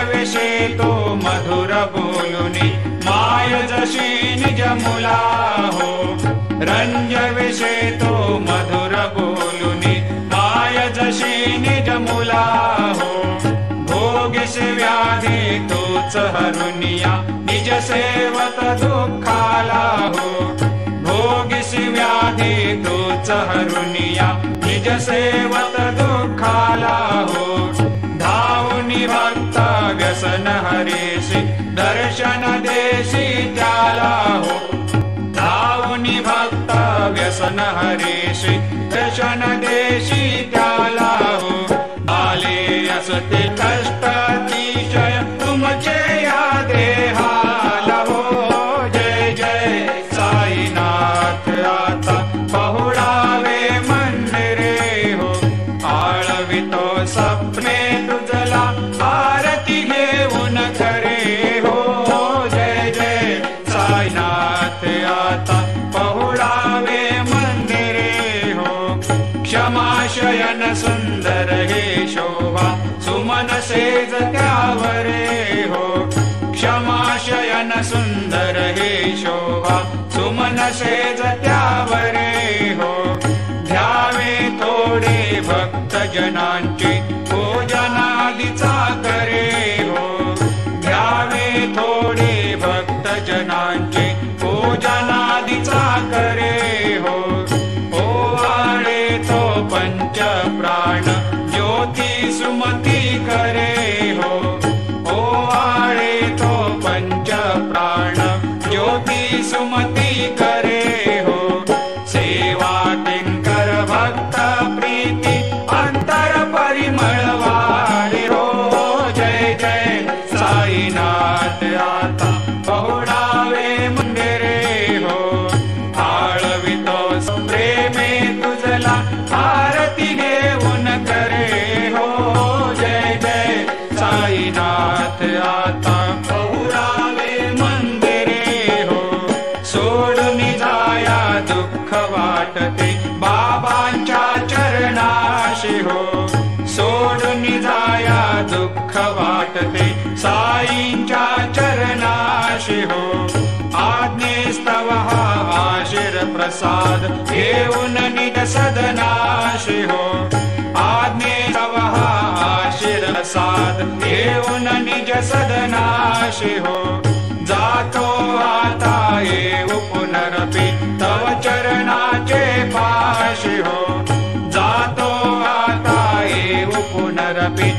विषे तो मधुर बोलुनी माय जशी निज मुला हो। रंज विषे तो मधुर बोलुनी माय जशी निज मुला हो। भोगिस व्याधी तोच हरुनिया निज सेवक दुःखाला हो। भोगिस व्याधी तोच हरुनिया निज सेवक दुःखाला हो। धावुनी भक्त व्यसन हरेशी दर्शन देशी त्याला हो। धावुनी भक्त व्यसन हरेशी दर्शन देशी त्याला हो। आले असते कष्ट अतिशय तुमचे या देहाला हो। जय जय साईनाथ आता पहुडावे मंदिरे हो। आळवितो सपने तुझला आरती घेऊन खरे हो। जय जय साईनाथ आता पहुडावे मंदिरे हो। क्षमाशयन सुंदर हे शोभा सुमन सेज त्यावरे हो। क्षमाशयन सुंदर हे शोभा सुमन सेज त्यावरे हो। ध्यावे थोडे भक्त जनांची पूजनादीचा करे हो। ध्यावे थोडे भक्त जनांची पूजनादीचा करे हो। ओवाळे तो पंच प्राण ज्योती सुमती करे हो। ओवाळे तो पंच प्राण ज्योती सुमती करे हो। सेवा किंकर भक्त प्रीती अंतर परिमळ वारे हो। जय जय साईनाथ आता पहुडावे मंदिरे हो। आळवितो प्रेमे तुझला आरती घेऊन करे हो। जय जय साईनाथ आता पहुडावे मंदिरे हो। सोडून जाया दुःख वाटते बाबांच्या चरणाशी हो। सोडून जाया दुःख वाटते साईंच्या चरणाशी हो। आज्ञेस्तव हा आशीर प्रसाद घेऊन निज सदनाशी हो। आज्ञेस्तव हा आशीर प्रसाद घेऊन निज सदनाशी हो। जातो आता येऊ पुनरपि तव चरणाचे पाशी हो। जातो आता येऊ पुनरपि